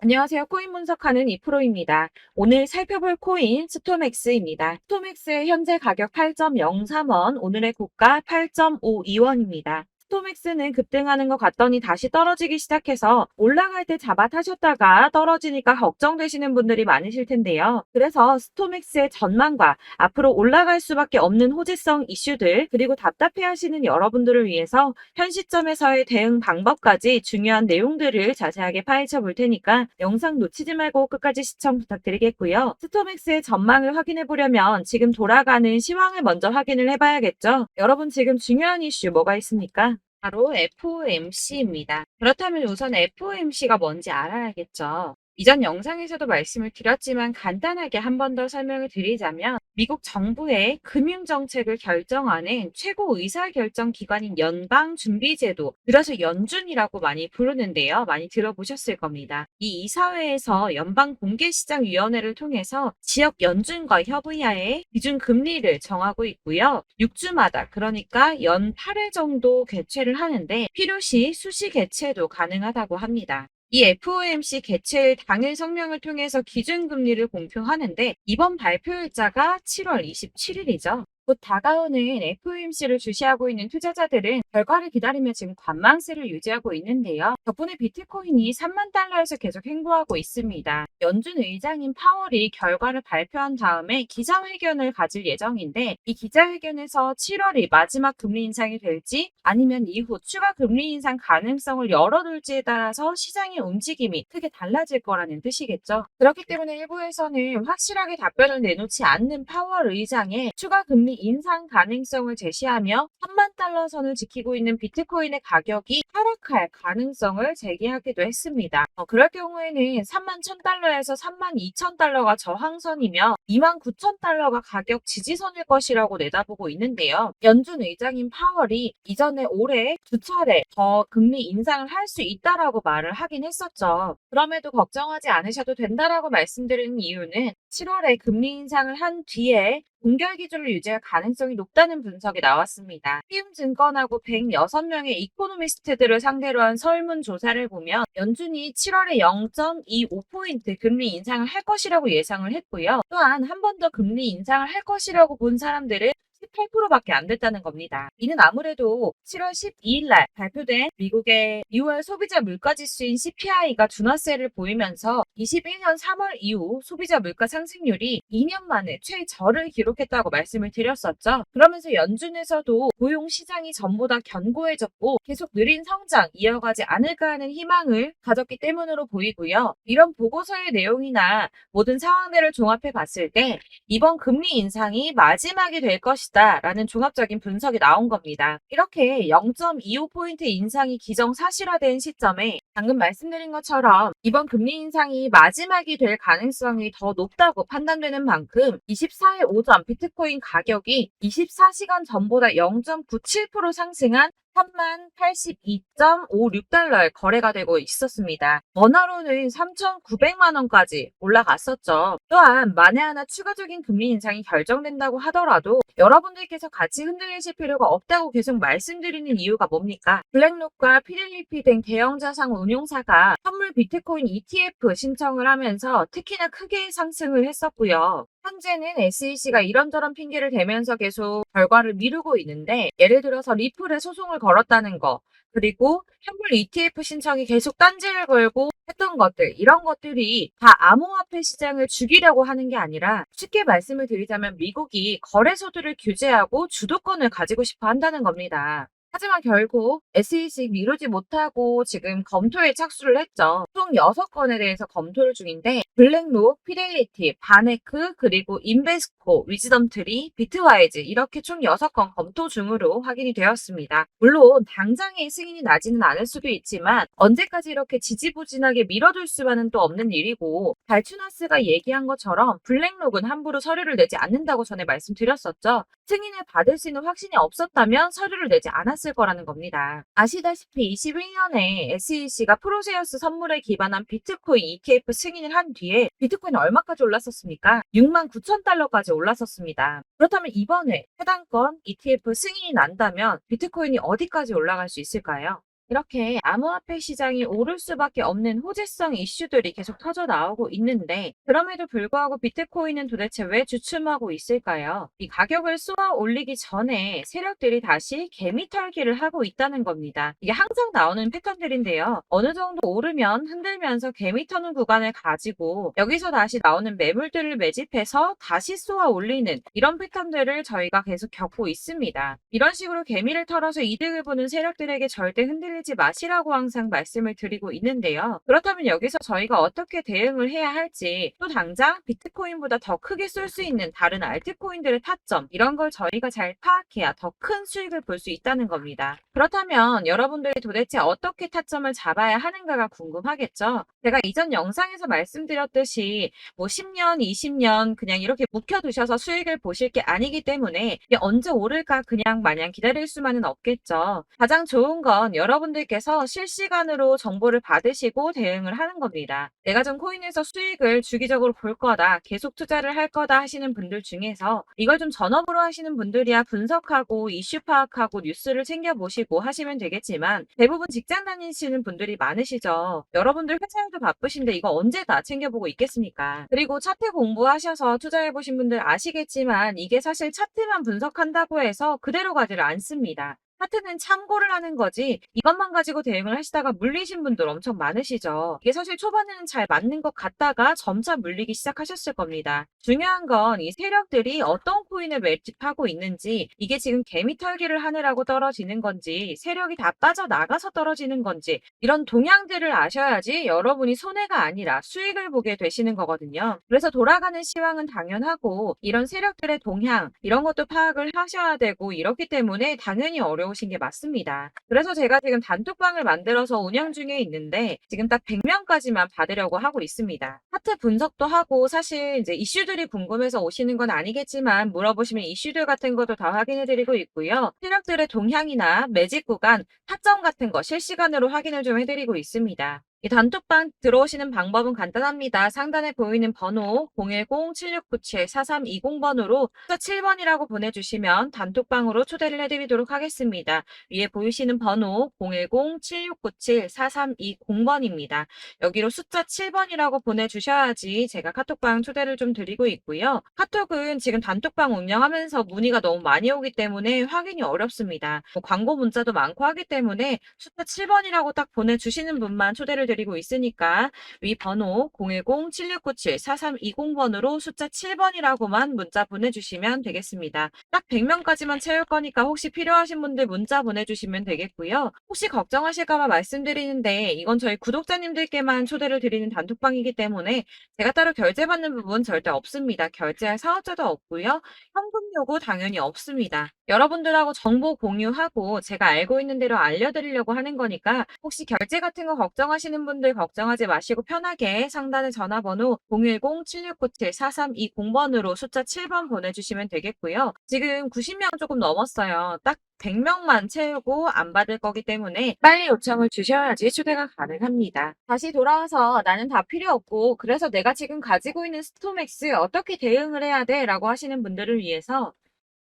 안녕하세요. 코인 분석하는 이프로입니다. 오늘 살펴볼 코인 스톰엑스입니다. 스톰엑스의 현재 가격 8.03원, 오늘의 고가 8.52원입니다. 스톰엑스는 급등하는 것 같더니 다시 떨어지기 시작해서 올라갈 때 잡아 타셨다가 떨어지니까 걱정되시는 분들이 많으실 텐데요. 그래서 스톰엑스의 전망과 앞으로 올라갈 수밖에 없는 호재성 이슈들, 그리고 답답해 하시는 여러분들을 위해서 현 시점에서의 대응 방법까지 중요한 내용들을 자세하게 파헤쳐 볼 테니까 영상 놓치지 말고 끝까지 시청 부탁드리겠고요. 스톰엑스의 전망을 확인해 보려면 지금 돌아가는 시황을 먼저 확인을 해봐야겠죠. 여러분 지금 중요한 이슈 뭐가 있습니까? 바로 FOMC입니다. 그렇다면 우선 FOMC가 뭔지 알아야겠죠. 이전 영상에서도 말씀을 드렸지만 간단하게 한 번 더 설명을 드리자면 미국 정부의 금융정책을 결정하는 최고 의사결정 기관인 연방준비제도, 그래서 연준이라고 많이 부르는데요. 많이 들어보셨을 겁니다. 이 이사회에서 연방공개시장위원회를 통해서 지역 연준과 협의하에 기준금리를 정하고 있고요. 6주마다, 그러니까 연 8회 정도 개최를 하는데 필요시 수시 개최도 가능하다고 합니다. 이 FOMC 개최일 당일 성명을 통해서 기준금리를 공표하는데 이번 발표일자가 7월 27일이죠. 곧 다가오는 FOMC를 주시하고 있는 투자자들은 결과를 기다리며 지금 관망세를 유지하고 있는데요. 덕분에 비트코인이 3만 달러에서 계속 횡보하고 있습니다. 연준 의장인 파월이 결과를 발표한 다음에 기자회견을 가질 예정인데 이 기자회견에서 7월이 마지막 금리 인상이 될지 아니면 이후 추가 금리 인상 가능성을 열어둘지에 따라서 시장의 움직임이 크게 달라질 거라는 뜻이겠죠. 그렇기 때문에 일부에서는 확실하게 답변을 내놓지 않는 파월 의장의 추가 금리 인상 가능성을 제시하며 3만 달러 선을 지키고 있는 비트코인의 가격이 하락할 가능성을 제기하기도 했습니다. 그럴 경우에는 3만 1,000달러에서 3만 2,000달러가 저항선이며 2만 9,000달러가 가격 지지선일 것이라고 내다보고 있는데요. 연준 의장인 파월이 이전에 올해 두 차례 더 금리 인상을 할 수 있다라고 말을 하긴 했었죠. 그럼에도 걱정하지 않으셔도 된다라고 말씀드리는 이유는 7월에 금리 인상을 한 뒤에 동결 기준을 유지할 가능성이 높다는 분석이 나왔습니다. 피움증권하고 106명의 이코노미스트들을 상대로 한 설문조사를 보면 연준이 7월에 0.25포인트 금리 인상을 할 것이라고 예상을 했고요. 또한 한 번 더 금리 인상을 할 것이라고 본 사람들은 18%밖에 안 됐다는 겁니다. 이는 아무래도 7월 12일 날 발표된 미국의 2월 소비자 물가지수인 CPI가 둔화세를 보이면서 21년 3월 이후 소비자 물가 상승률이 2년 만에 최저를 기록했다고 말씀을 드렸었죠. 그러면서 연준에서도 고용 시장이 전보다 견고해졌고 계속 느린 성장 이어가지 않을까 하는 희망을 가졌기 때문으로 보이고요. 이런 보고서의 내용이나 모든 상황들을 종합해 봤을 때 이번 금리 인상이 마지막이 될 것이다 라는 종합적인 분석이 나온 겁니다. 이렇게 0.25포인트 인상이 기정사실화된 시점에 방금 말씀드린 것처럼 이번 금리 인상이 마지막이 될 가능성이 더 높다고 판단되는 만큼 24일 오전 비트코인 가격이 24시간 전보다 0.97% 상승한 3082.56달러에 거래가 되고 있었습니다. 원화로는 3,900만 원까지 올라갔었죠. 또한 만에 하나 추가적인 금리 인상이 결정된다고 하더라도 여러분들께서 같이 흔들리실 필요가 없다고 계속 말씀드리는 이유가 뭡니까? 블랙록과 피델리피 등 대형 자산 운용사가 선물 비트코인 ETF 신청을 하면서 특히나 크게 상승을 했었고요. 현재는 SEC가 이런저런 핑계를 대면서 계속 결과를 미루고 있는데 예를 들어서 리플에 소송을 걸었다는 거, 그리고 현물 ETF 신청이 계속 딴지를 걸고 했던 것들, 이런 것들이 다 암호화폐 시장을 죽이려고 하는 게 아니라 쉽게 말씀을 드리자면 미국이 거래소들을 규제하고 주도권을 가지고 싶어 한다는 겁니다. 하지만 결국 SEC 미루지 못하고 지금 검토에 착수를 했죠. 총 6건에 대해서 검토를 중인데 블랙록, 피델리티, 바네크, 그리고 인베스코, 위즈덤트리, 비트와이즈 이렇게 총 6건 검토 중으로 확인이 되었습니다. 물론 당장의 승인이 나지는 않을 수도 있지만 언제까지 이렇게 지지부진하게 밀어둘 수만은 또 없는 일이고 발추나스가 얘기한 것처럼 블랙록은 함부로 서류를 내지 않는다고 전에 말씀드렸었죠. 승인을 받을 수 있는 확신이 없었다면 서류를 내지 않았을 거라는 겁니다. 아시다시피 21년에 SEC가 프로세우스 선물에 기반한 비트코인 ETF 승인을 한 뒤에 비트코인은 얼마까지 올랐었습니까? 6만 9천 달러까지 올랐었습니다. 그렇다면 이번에 해당 건 ETF 승인이 난다면 비트코인이 어디까지 올라갈 수 있을까요? 이렇게 암호화폐 시장이 오를 수밖에 없는 호재성 이슈들이 계속 터져 나오고 있는데 그럼에도 불구하고 비트코인은 도대체 왜 주춤하고 있을까요? 이 가격을 쏘아 올리기 전에 세력들이 다시 개미털기를 하고 있다는 겁니다. 이게 항상 나오는 패턴들인데요. 어느 정도 오르면 흔들면서 개미터는 구간을 가지고 여기서 다시 나오는 매물들을 매집해서 다시 쏘아 올리는 이런 패턴들을 저희가 계속 겪고 있습니다. 이런 식으로 개미를 털어서 이득을 보는 세력들에게 절대 흔들리지 마시라고 항상 말씀을 드리고 있는데요. 그렇다면 여기서 저희가 어떻게 대응을 해야 할지 또 당장 비트코인보다 더 크게 쏠 수 있는 다른 알트코인들의 타점 이런 걸 저희가 잘 파악해야 더 큰 수익을 볼 수 있다는 겁니다. 그렇다면 여러분들이 도대체 어떻게 타점을 잡아야 하는가가 궁금하겠죠? 제가 이전 영상에서 말씀드렸듯이 뭐 10년, 20년 그냥 이렇게 묵혀두셔서 수익을 보실 게 아니기 때문에 이게 언제 오를까 그냥 마냥 기다릴 수만은 없겠죠. 가장 좋은 건 여러분들께서 실시간으로 정보를 받으시고 대응을 하는 겁니다. 내가 좀 코인에서 수익을 주기적으로 볼 거다, 계속 투자를 할 거다 하시는 분들 중에서 이걸 좀 전업으로 하시는 분들이야 분석하고 이슈 파악하고 뉴스를 챙겨보시고 하시면 되겠지만 대부분 직장 다니시는 분들이 많으시죠. 여러분들 회사일도 바쁘신데 이거 언제 다 챙겨보고 있겠습니까? 그리고 차트 공부하셔서 투자해보신 분들 아시겠지만 이게 사실 차트만 분석한다고 해서 그대로 가지를 않습니다. 차트는 참고를 하는 거지 이것만 가지고 대응을 하시다가 물리신 분들 엄청 많으시죠. 이게 사실 초반에는 잘 맞는 것 같다가 점차 물리기 시작하셨을 겁니다. 중요한 건 이 세력들이 어떤 코인을 매집하고 있는지 이게 지금 개미 털기를 하느라고 떨어지는 건지 세력이 다 빠져나가서 떨어지는 건지 이런 동향들을 아셔야지 여러분이 손해가 아니라 수익을 보게 되시는 거거든요. 그래서 돌아가는 시황은 당연하고 이런 세력들의 동향 이런 것도 파악을 하셔야 되고 이렇기 때문에 당연히 어려우신 게 맞습니다. 그래서 제가 지금 단톡방을 만들어서 운영 중에 있는데 지금 딱 100명까지만 받으려고 하고 있습니다. 차트 분석도 하고 사실 이제 이슈들이 궁금해서 오시는 건 아니겠지만 물어보시면 이슈들 같은 것도 다 확인해 드리고 있고요. 세력들의 동향이나 매집 구간, 타점 같은 거 실시간으로 확인을 좀 해드리고 있습니다. 이 단톡방 들어오시는 방법은 간단합니다. 상단에 보이는 번호 010-7697-4320번으로 숫자 7번이라고 보내주시면 단톡방으로 초대를 해드리도록 하겠습니다. 위에 보이시는 번호 010-7697-4320번입니다. 여기로 숫자 7번이라고 보내주셔야지 제가 카톡방 초대를 좀 드리고 있고요. 카톡은 지금 단톡방 운영하면서 문의가 너무 많이 오기 때문에 확인이 어렵습니다. 광고 문자도 많고 하기 때문에 숫자 7번이라고 딱 보내주시는 분만 초대를 드리고 있으니까 위 번호 010-7697-4320번으로 숫자 7번이라고만 문자 보내주시면 되겠습니다. 딱 100명까지만 채울 거니까 혹시 필요하신 분들 문자 보내주시면 되겠고요. 혹시 걱정하실까봐 말씀드리는데 이건 저희 구독자님들께만 초대를 드리는 단톡방이기 때문에 제가 따로 결제받는 부분 절대 없습니다. 결제할 사업자도 없고요. 현금 요구 당연히 없습니다. 여러분들하고 정보 공유하고 제가 알고 있는 대로 알려드리려고 하는 거니까 혹시 결제 같은 거 걱정하시는 분들 걱정하지 마시고 편하게 상단의 전화번호 010-7697-4320번으로 숫자 7번 보내주시면 되겠고요. 지금 90명 조금 넘었어요. 딱 100명만 채우고 안 받을 거기 때문에 빨리 요청을 주셔야지 초대가 가능합니다. 다시 돌아와서 나는 다 필요 없고 그래서 내가 지금 가지고 있는 스토맥스 어떻게 대응을 해야 돼? 라고 하시는 분들을 위해서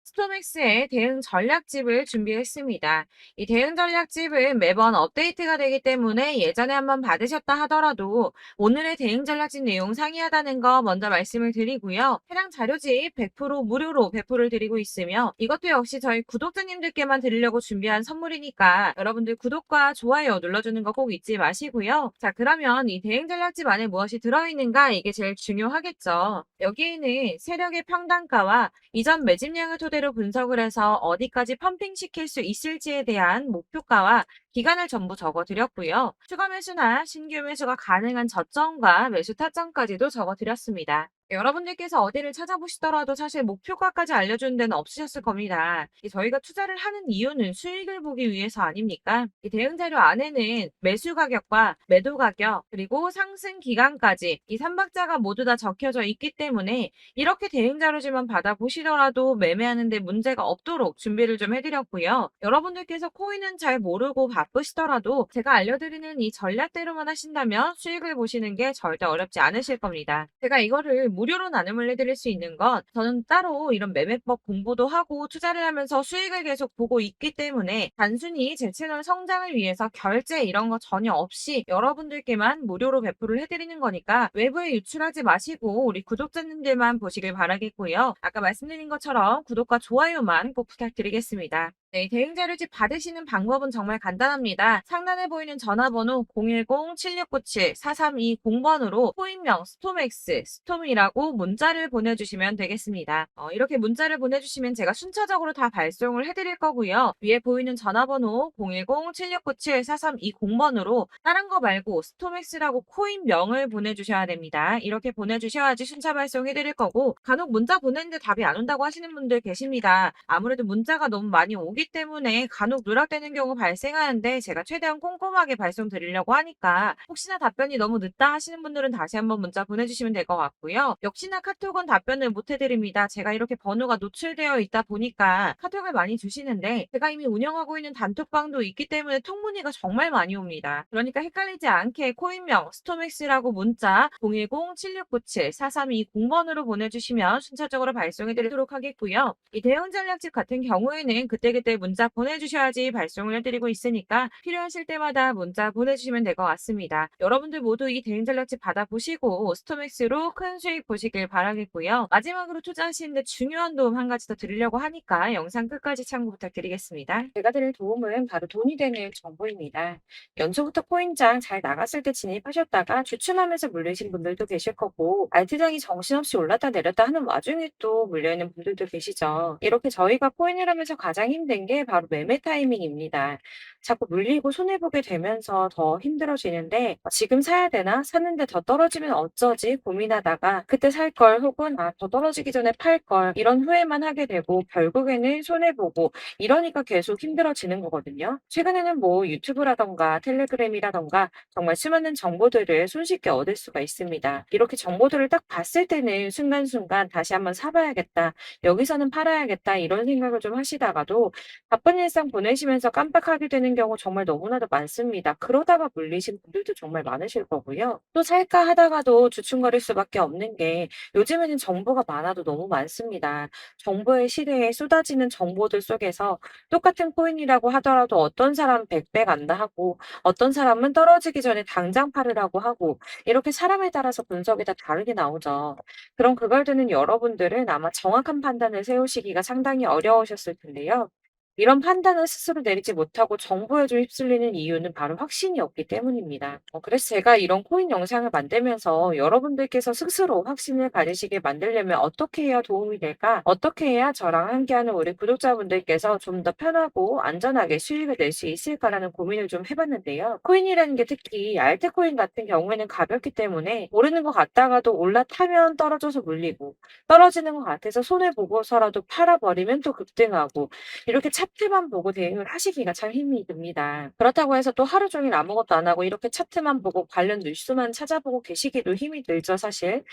스토맥스의 대응 전략집을 준비했습니다. 이 대응 전략집은 매번 업데이트가 되기 때문에 예전에 한번 받으셨다 하더라도 오늘의 대응 전략집 내용 상이하다는 거 먼저 말씀을 드리고요. 해당 자료집 100% 무료로 배포를 드리고 있으며 이것도 역시 저희 구독자님들께만 드리려고 준비한 선물이니까 여러분들 구독과 좋아요 눌러주는 거 꼭 잊지 마시고요. 자, 그러면 이 대응 전략집 안에 무엇이 들어있는가 이게 제일 중요하겠죠. 여기에는 세력의 평단가와 이전 매집량을 토대로 분석을 해서 어디까지 펌핑시킬 수 있을지에 대한 목표가와 기간을 전부 적어드렸고요. 추가 매수나 신규 매수가 가능한 저점과 매수 타점까지도 적어드렸습니다. 여러분들께서 어디를 찾아보시더라도 사실 목표가까지 알려주는 데는 없으셨을 겁니다. 저희가 투자를 하는 이유는 수익을 보기 위해서 아닙니까? 이 대응 자료 안에는 매수 가격과 매도 가격 그리고 상승 기간까지 이 3박자가 모두 다 적혀져 있기 때문에 이렇게 대응 자료지만 받아보시더라도 매매하는데 문제가 없도록 준비를 좀 해드렸고요. 여러분들께서 코인은 잘 모르고 바쁘시더라도 제가 알려드리는 이 전략대로만 하신다면 수익을 보시는 게 절대 어렵지 않으실 겁니다. 제가 이거를 무료로 나눔을 해드릴 수 있는 건 저는 따로 이런 매매법 공부도 하고 투자를 하면서 수익을 계속 보고 있기 때문에 단순히 제 채널 성장을 위해서 결제 이런 거 전혀 없이 여러분들께만 무료로 배포를 해드리는 거니까 외부에 유출하지 마시고 우리 구독자님들만 보시길 바라겠고요. 아까 말씀드린 것처럼 구독과 좋아요만 꼭 부탁드리겠습니다. 네, 대응 자료집 받으시는 방법은 정말 간단합니다. 상단에 보이는 전화번호 010-7697-4320번으로 코인명 스톰엑스, 스톰이라고 문자를 보내주시면 되겠습니다. 이렇게 문자를 보내주시면 제가 순차적으로 다 발송을 해드릴 거고요. 위에 보이는 전화번호 010-7697-4320번으로 다른 거 말고 스톰엑스라고 코인명을 보내주셔야 됩니다. 이렇게 보내주셔야지 순차 발송해드릴 거고 간혹 문자 보냈는데 답이 안 온다고 하시는 분들 계십니다. 아무래도 문자가 너무 많이 오기 때문에 간혹 누락되는 경우 발생하는데 제가 최대한 꼼꼼하게 발송 드리려고 하니까 혹시나 답변이 너무 늦다 하시는 분들은 다시 한번 문자 보내주시면 될 것 같고요. 역시나 카톡은 답변을 못 해드립니다. 제가 이렇게 번호가 노출되어 있다 보니까 카톡을 많이 주시는데 제가 이미 운영하고 있는 단톡방도 있기 때문에 통문의가 정말 많이 옵니다. 그러니까 헷갈리지 않게 코인명 스톰엑스라고 문자 010-7697-4320번으로 보내주시면 순차적으로 발송해 드리도록 하겠고요. 이 대응 전략집 같은 경우에는 그때그때 문자 보내주셔야지 발송을 해드리고 있으니까 필요하실 때마다 문자 보내주시면 될 것 같습니다. 여러분들 모두 이 대응 전략집 받아보시고 스톰엑스로 큰 수익 보시길 바라겠고요. 마지막으로 투자하시는데 중요한 도움 한 가지 더 드리려고 하니까 영상 끝까지 참고 부탁드리겠습니다. 제가 드릴 도움은 바로 돈이 되는 정보입니다. 연초부터 코인장 잘 나갔을 때 진입하셨다가 주춤하면서 물리신 분들도 계실 거고 알트장이 정신없이 올랐다 내렸다 하는 와중에 또 물려있는 분들도 계시죠. 이렇게 저희가 코인을 하면서 가장 힘든 게 바로 매매 타이밍입니다. 자꾸 물리고 손해보게 되면서 더 힘들어지는데 지금 사야 되나? 샀는데 더 떨어지면 어쩌지? 고민하다가 그때 살 걸 혹은 더 떨어지기 전에 팔 걸 이런 후회만 하게 되고 결국에는 손해보고 이러니까 계속 힘들어지는 거거든요. 최근에는 뭐 유튜브라던가 텔레그램이라던가 정말 수많은 정보들을 손쉽게 얻을 수가 있습니다. 이렇게 정보들을 딱 봤을 때는 순간순간 다시 한번 사봐야겠다. 여기서는 팔아야겠다. 이런 생각을 좀 하시다가도 바쁜 일상 보내시면서 깜빡하게 되는 경우 정말 너무나도 많습니다. 그러다가 물리신 분들도 정말 많으실 거고요. 또 살까 하다가도 주춤거릴 수밖에 없는 게 요즘에는 정보가 많아도 너무 많습니다. 정보의 시대에 쏟아지는 정보들 속에서 똑같은 코인이라고 하더라도 어떤 사람은 100배 간다 하고 어떤 사람은 떨어지기 전에 당장 팔으라고 하고 이렇게 사람에 따라서 분석이 다 다르게 나오죠. 그럼 그걸 듣는 여러분들은 아마 정확한 판단을 세우시기가 상당히 어려우셨을 텐데요. 이런 판단을 스스로 내리지 못하고 정보에 좀 휩쓸리는 이유는 바로 확신이 없기 때문입니다. 그래서 제가 이런 코인 영상을 만들면서 여러분들께서 스스로 확신을 가지시게 만들려면 어떻게 해야 도움이 될까? 어떻게 해야 저랑 함께하는 우리 구독자분들께서 좀 더 편하고 안전하게 수익을 낼 수 있을까라는 고민을 좀 해봤는데요. 코인이라는 게 특히 알트코인 같은 경우에는 가볍기 때문에 오르는 것 같다가도 올라타면 떨어져서 물리고 떨어지는 것 같아서 손해보고서라도 팔아버리면 또 급등하고 이렇게 차트만 보고 대응을 하시기가 참 힘이 듭니다. 그렇다고 해서 또 하루 종일 아무것도 안 하고 이렇게 차트만 보고 관련 뉴스만 찾아보고 계시기도 힘이 들죠, 사실.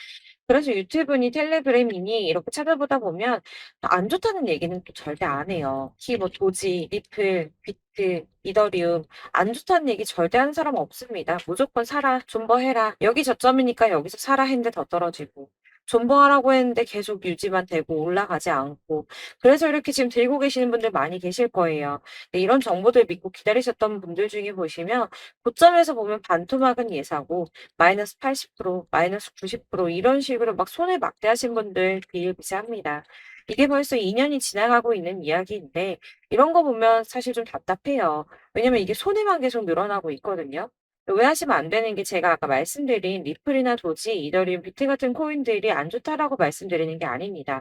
그래서 유튜브니 텔레그램이니 이렇게 찾아보다 보면 안 좋다는 얘기는 또 절대 안 해요. 특히 뭐 도지, 리플, 비트, 이더리움 안 좋다는 얘기 절대 하는 사람 없습니다. 무조건 사라, 존버해라. 여기 저점이니까 여기서 사라 했는데 더 떨어지고. 존버하라고 했는데 계속 유지만 되고 올라가지 않고. 그래서 이렇게 지금 들고 계시는 분들 많이 계실 거예요. 네, 이런 정보들 믿고 기다리셨던 분들 중에 보시면 고점에서 보면 반토막은 예사고 마이너스 80%, 마이너스 90% 이런 식으로 막 손해 막대하신 분들 비일비재합니다. 이게 벌써 2년이 지나가고 있는 이야기인데 이런 거 보면 사실 좀 답답해요. 왜냐면 이게 손해만 계속 늘어나고 있거든요. 오해하시면 안 되는 게 제가 아까 말씀드린 리플이나 도지, 이더리움, 비트 같은 코인들이 안 좋다라고 말씀드리는 게 아닙니다.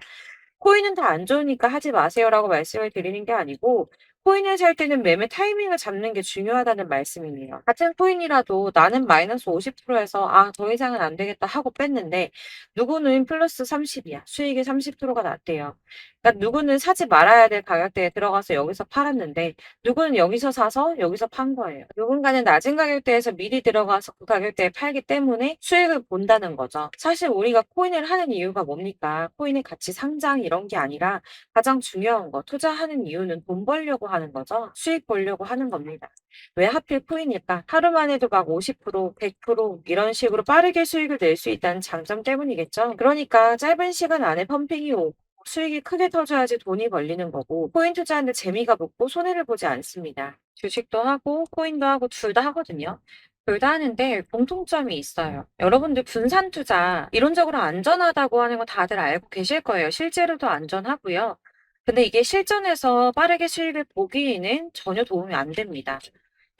코인은 다 안 좋으니까 하지 마세요라고 말씀을 드리는 게 아니고 코인을 살 때는 매매 타이밍을 잡는 게 중요하다는 말씀이에요. 같은 코인이라도 나는 마이너스 50%에서 더 이상은 안 되겠다 하고 뺐는데 누구는 플러스 30이야. 수익이 30%가 났대요. 그러니까 누구는 사지 말아야 될 가격대에 들어가서 여기서 팔았는데 누구는 여기서 사서 여기서 판 거예요. 누군가는 낮은 가격대에서 미리 들어가서 그 가격대에 팔기 때문에 수익을 본다는 거죠. 사실 우리가 코인을 하는 이유가 뭡니까? 코인의 가치 상장 이런 게 아니라 가장 중요한 거 투자하는 이유는 돈 벌려고 하는 거죠. 수익 보려고 하는 겁니다. 왜 하필 코인일까? 하루 만에도 막 50%, 100% 이런 식으로 빠르게 수익을 낼 수 있다는 장점 때문이겠죠. 그러니까 짧은 시간 안에 펌핑이 오고 수익이 크게 터져야지 돈이 벌리는 거고 코인 투자하는데 재미가 붙고 손해를 보지 않습니다. 주식도 하고 코인도 하고 둘 다 하거든요. 둘 다 하는데 공통점이 있어요. 여러분들 분산 투자 이론적으로 안전하다고 하는 거 다들 알고 계실 거예요. 실제로도 안전하고요. 근데 이게 실전에서 빠르게 수익을 보기에는 전혀 도움이 안 됩니다.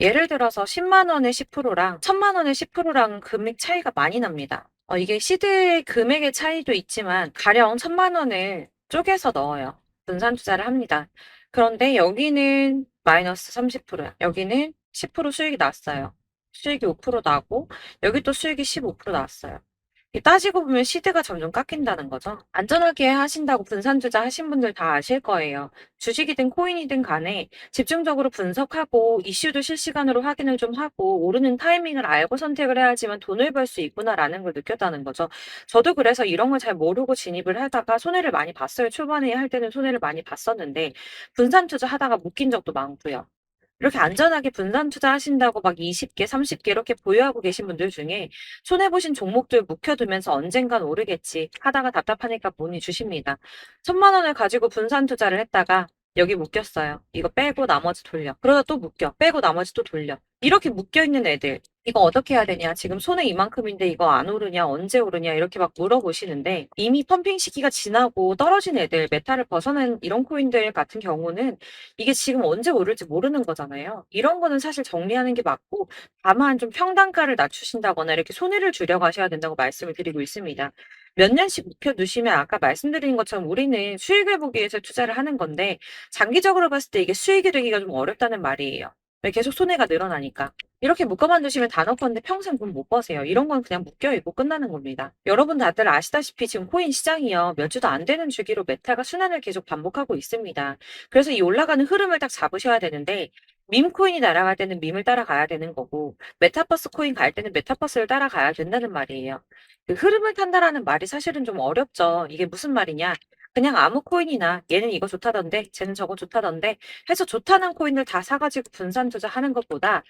예를 들어서 10만 원의 10%랑 1000만 원의 10%랑 금액 차이가 많이 납니다. 이게 시드의 금액의 차이도 있지만 가령 1000만 원을 쪼개서 넣어요. 분산 투자를 합니다. 그런데 여기는 마이너스 30%야. 여기는 10% 수익이 났어요. 수익이 5% 나고 여기 또 수익이 15% 나왔어요. 따지고 보면 시드가 점점 깎인다는 거죠. 안전하게 하신다고 분산 투자 하신 분들 다 아실 거예요. 주식이든 코인이든 간에 집중적으로 분석하고 이슈도 실시간으로 확인을 좀 하고 오르는 타이밍을 알고 선택을 해야지만 돈을 벌 수 있구나라는 걸 느꼈다는 거죠. 저도 그래서 이런 걸 잘 모르고 진입을 하다가 손해를 많이 봤어요. 초반에 할 때는 손해를 많이 봤었는데 분산 투자 하다가 묶인 적도 많고요. 이렇게 안전하게 분산 투자하신다고 막 20개, 30개 이렇게 보유하고 계신 분들 중에 손해 보신 종목들 묵혀두면서 언젠간 오르겠지 하다가 답답하니까 문의 주십니다. 1000만 원을 가지고 분산 투자를 했다가 여기 묶였어요. 이거 빼고 나머지 돌려. 그러다 또 묶여. 빼고 나머지 또 돌려. 이렇게 묶여 있는 애들 이거 어떻게 해야 되냐? 지금 손해 이만큼인데 이거 안 오르냐? 언제 오르냐? 이렇게 막 물어보시는데 이미 펌핑 시기가 지나고 떨어진 애들, 메타를 벗어난 이런 코인들 같은 경우는 이게 지금 언제 오를지 모르는 거잖아요. 이런 거는 사실 정리하는 게 맞고 다만 좀 평단가를 낮추신다거나 이렇게 손해를 줄여 가셔야 된다고 말씀을 드리고 있습니다. 몇 년씩 묵혀 두시면 아까 말씀드린 것처럼 우리는 수익을 보기 위해서 투자를 하는 건데 장기적으로 봤을 때 이게 수익이 되기가 좀 어렵다는 말이에요. 왜 계속 손해가 늘어나니까. 이렇게 묶어만 두시면 단어건데 평생 돈 못 버세요. 이런 건 그냥 묶여 있고 끝나는 겁니다. 여러분 다들 아시다시피 지금 코인 시장이요. 몇 주도 안 되는 주기로 메타가 순환을 계속 반복하고 있습니다. 그래서 이 올라가는 흐름을 딱 잡으셔야 되는데 밈 코인이 날아갈 때는 밈을 따라가야 되는 거고 메타버스 코인 갈 때는 메타버스를 따라가야 된다는 말이에요. 그 흐름을 탄다라는 말이 사실은 좀 어렵죠. 이게 무슨 말이냐? 그냥 아무 코인이나 얘는 이거 좋다던데 쟤는 저거 좋다던데 해서 좋다는 코인을 다 사가지고 분산 투자하는 것보다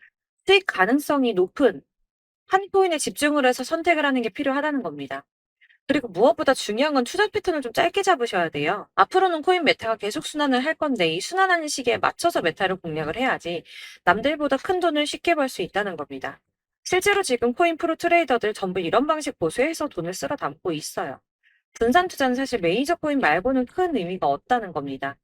수익 가능성이 높은 한 코인에 집중을 해서 선택을 하는 게 필요하다는 겁니다. 그리고 무엇보다 중요한 건 투자 패턴을 좀 짧게 잡으셔야 돼요. 앞으로는 코인 메타가 계속 순환을 할 건데 이 순환하는 시기에 맞춰서 메타를 공략을 해야지 남들보다 큰 돈을 쉽게 벌 수 있다는 겁니다. 실제로 지금 코인 프로 트레이더들 전부 이런 방식 보수해서 돈을 쓸어 담고 있어요. 분산 투자는 사실 메이저 코인 말고는 큰 의미가 없다는 겁니다.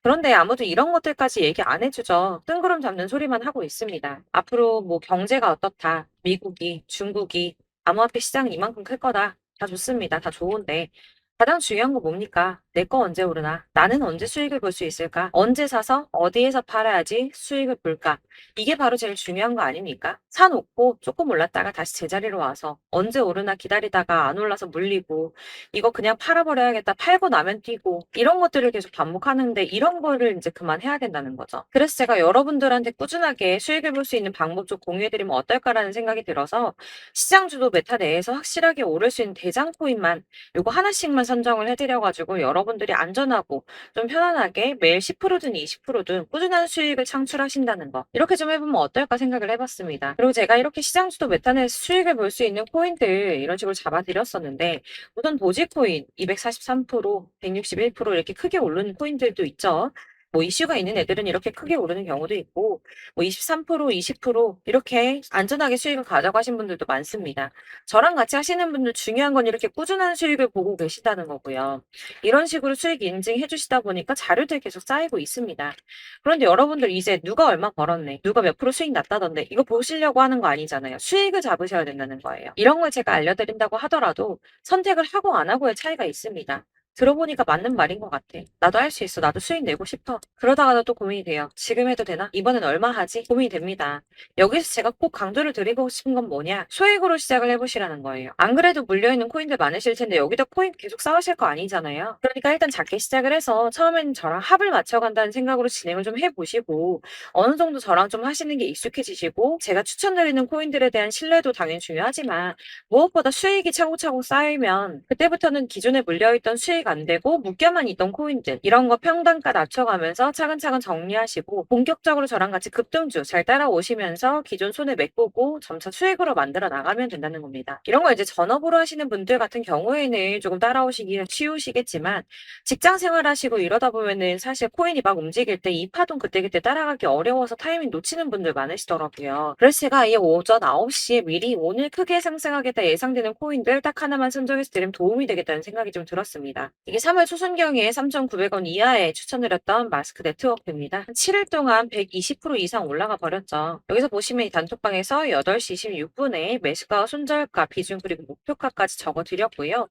그런데 아무도 이런 것들까지 얘기 안 해주죠. 뜬구름 잡는 소리만 하고 있습니다. 앞으로 뭐 경제가 어떻다, 미국이, 중국이, 암호화폐 시장이 이만큼 클 거다. 다 좋습니다. 다 좋은데 가장 중요한 거 뭡니까? 내 거 언제 오르나? 나는 언제 수익을 볼 수 있을까? 언제 사서 어디에서 팔아야지 수익을 볼까? 이게 바로 제일 중요한 거 아닙니까? 사놓고 조금 올랐다가 다시 제자리로 와서 언제 오르나 기다리다가 안 올라서 물리고 이거 그냥 팔아버려야겠다. 팔고 나면 뛰고 이런 것들을 계속 반복하는데 이런 거를 이제 그만해야 된다는 거죠. 그래서 제가 여러분들한테 꾸준하게 수익을 볼 수 있는 방법 좀 공유해드리면 어떨까라는 생각이 들어서 시장주도 메타 내에서 확실하게 오를 수 있는 대장 코인만 요거 하나씩만 선정을 해드려가지고 여러분들이 안전하고 좀 편안하게 매일 10%든 20%든 꾸준한 수익을 창출하신다는 거 이렇게 좀 해보면 어떨까 생각을 해봤습니다. 그리고 제가 이렇게 시장주도 메타 내에서 수익을 볼 수 있는 코인들 이런 식으로 잡아드렸었는데 우선 도지코인 243%, 161% 이렇게 크게 오르는 코인들도 있죠. 뭐 이슈가 있는 애들은 이렇게 크게 오르는 경우도 있고 뭐 23%, 20% 이렇게 안전하게 수익을 가져가신 분들도 많습니다. 저랑 같이 하시는 분들 중요한 건 이렇게 꾸준한 수익을 보고 계시다는 거고요. 이런 식으로 수익 인증해 주시다 보니까 자료들이 계속 쌓이고 있습니다. 그런데 여러분들 이제 누가 얼마 벌었네, 누가 몇 프로 수익 났다던데 이거 보시려고 하는 거 아니잖아요. 수익을 잡으셔야 된다는 거예요. 이런 걸 제가 알려드린다고 하더라도 선택을 하고 안 하고의 차이가 있습니다. 들어보니까 맞는 말인 것 같아. 나도 할 수 있어. 나도 수익 내고 싶어. 그러다가도 또 고민이 돼요. 지금 해도 되나? 이번엔 얼마 하지? 고민이 됩니다. 여기서 제가 꼭 강조를 드리고 싶은 건 뭐냐? 소액으로 시작을 해보시라는 거예요. 안 그래도 물려있는 코인들 많으실 텐데 여기다 코인 계속 쌓으실 거 아니잖아요. 그러니까 일단 작게 시작을 해서 처음에는 저랑 합을 맞춰간다는 생각으로 진행을 좀 해보시고 어느 정도 저랑 좀 하시는 게 익숙해지시고 제가 추천드리는 코인들에 대한 신뢰도 당연히 중요하지만 무엇보다 수익이 차곡차곡 쌓이면 그때부터는 기존에 물려있던 수익 안 되고 묶여만 있던 코인들 이런 거 평단가 낮춰가면서 차근차근 정리하시고 본격적으로 저랑 같이 급등주 잘 따라오시면서 기존 손해 메꾸고 점차 수익으로 만들어 나가면 된다는 겁니다. 이런 거 이제 전업으로 하시는 분들 같은 경우에는 조금 따라오시기 쉬우시겠지만 직장 생활하시고 이러다 보면은 사실 코인이 막 움직일 때 이 파동 그때그때 따라가기 어려워서 타이밍 놓치는 분들 많으시더라고요. 그래서 제가 이 오전 9시에 미리 오늘 크게 상승하겠다 예상되는 코인들 딱 하나만 선정해서 드리면 도움이 되겠다는 생각이 좀 들었습니다. 이게 3월 초순경에 3,900원 이하에 추천드렸던 마스크 네트워크입니다. 한 7일 동안 120% 이상 올라가 버렸죠. 여기서 보시면 이 단톡방에서 8시 26분에 매수가, 손절가, 비중 그리고 목표가까지 적어드렸고요.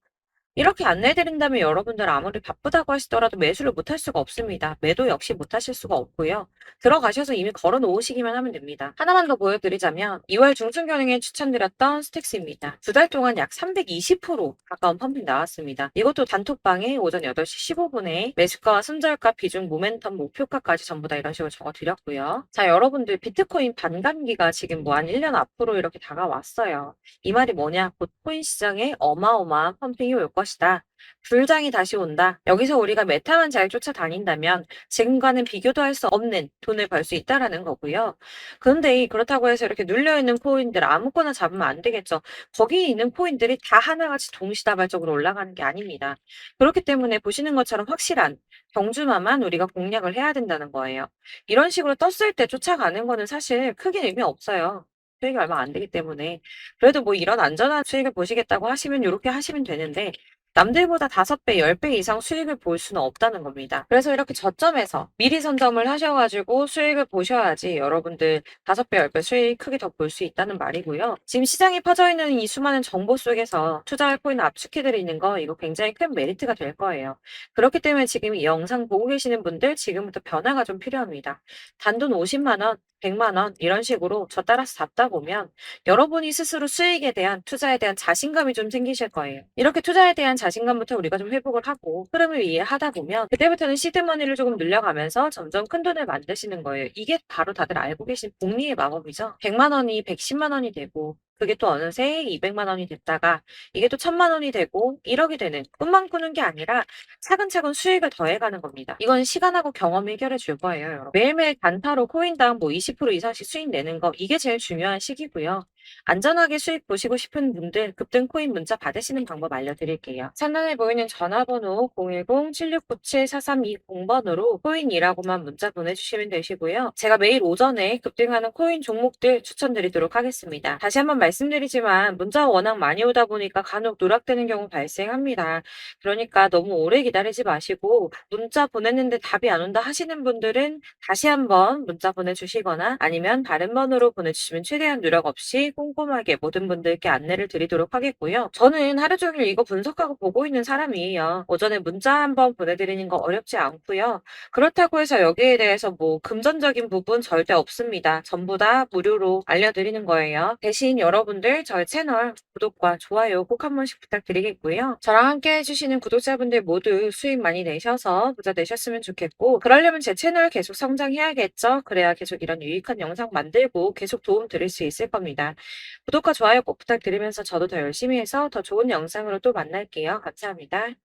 이렇게 안내해드린다면 여러분들 아무리 바쁘다고 하시더라도 매수를 못할 수가 없습니다. 매도 역시 못하실 수가 없고요. 들어가셔서 이미 걸어 놓으시기만 하면 됩니다. 하나만 더 보여드리자면 2월 중순경에 추천드렸던 스택스입니다. 2달 동안 약 320% 가까운 펌핑 나왔습니다. 이것도 단톡방에 오전 8시 15분에 매수가와 손절가, 비중, 모멘텀, 목표가까지 전부 다 이런 식으로 적어드렸고요. 자, 여러분들 비트코인 반감기가 지금 뭐 한 1년 앞으로 이렇게 다가왔어요. 이 말이 뭐냐? 곧 코인 시장에 어마어마한 펌핑이 올 것이다. 불장이 다시 온다. 여기서 우리가 메타만 잘 쫓아다닌다면 지금과는 비교도 할 수 없는 돈을 벌 수 있다라는 거고요. 그런데 그렇다고 해서 이렇게 눌려있는 코인들 아무거나 잡으면 안 되겠죠. 거기 있는 코인들이 다 하나같이 동시다발적으로 올라가는 게 아닙니다. 그렇기 때문에 보시는 것처럼 확실한 경주마만 우리가 공략을 해야 된다는 거예요. 이런 식으로 떴을 때 쫓아가는 거는 사실 크게 의미 없어요. 수익이 얼마 안 되기 때문에. 그래도 뭐 이런 안전한 수익을 보시겠다고 하시면 요렇게 하시면 되는데 남들보다 5배, 10배 이상 수익을 볼 수는 없다는 겁니다. 그래서 이렇게 저점에서 미리 선점을 하셔가지고 수익을 보셔야지 여러분들 5배, 10배 수익 크게 더 볼 수 있다는 말이고요. 지금 시장에 퍼져 있는 이 수많은 정보 속에서 투자할 코인 압축해드리는 거 이거 굉장히 큰 메리트가 될 거예요. 그렇기 때문에 지금 이 영상 보고 계시는 분들 지금부터 변화가 좀 필요합니다. 단돈 50만 원, 100만 원 이런 식으로 저 따라서 잡다 보면 여러분이 스스로 수익에 대한 투자에 대한 자신감이 좀 생기실 거예요. 이렇게 투자에 대한 자신감부터 우리가 좀 회복을 하고 흐름을 이해하다 보면 그때부터는 시드머니를 조금 늘려가면서 점점 큰 돈을 만드시는 거예요. 이게 바로 다들 알고 계신 복리의 마법이죠. 100만 원이 110만 원이 되고 그게 또 어느새 200만 원이 됐다가 이게 또 1000만 원이 되고 1억이 되는 꿈만 꾸는 게 아니라 차근차근 수익을 더해가는 겁니다. 이건 시간하고 경험이 해결해 줄 거예요, 여러분. 매일매일 단타로 코인당 뭐 20% 이상씩 수익 내는 거 이게 제일 중요한 시기고요. 안전하게 수익 보시고 싶은 분들 급등 코인 문자 받으시는 방법 알려드릴게요. 상단에 보이는 전화번호 010-7697-4320번으로 코인이라고만 문자 보내주시면 되시고요. 제가 매일 오전에 급등하는 코인 종목들 추천드리도록 하겠습니다. 다시 한번 말씀드리지만 문자가 워낙 많이 오다 보니까 간혹 누락되는 경우 발생합니다. 그러니까 너무 오래 기다리지 마시고 문자 보냈는데 답이 안 온다 하시는 분들은 다시 한번 문자 보내주시거나 아니면 다른 번호로 보내주시면 최대한 누락 없이 꼼꼼하게 모든 분들께 안내를 드리도록 하겠고요. 저는 하루 종일 이거 분석하고 보고 있는 사람이에요. 오전에 문자 한번 보내드리는 거 어렵지 않고요. 그렇다고 해서 여기에 대해서 뭐 금전적인 부분 절대 없습니다. 전부 다 무료로 알려드리는 거예요. 대신 여러분들 저희 채널 구독과 좋아요 꼭 한 번씩 부탁드리겠고요. 저랑 함께 해주시는 구독자분들 모두 수익 많이 내셔서 부자 되셨으면 좋겠고 그러려면 제 채널 계속 성장해야겠죠. 그래야 계속 이런 유익한 영상 만들고 계속 도움 드릴 수 있을 겁니다. 구독과 좋아요 꼭 부탁드리면서 저도 더 열심히 해서 더 좋은 영상으로 또 만날게요. 감사합니다.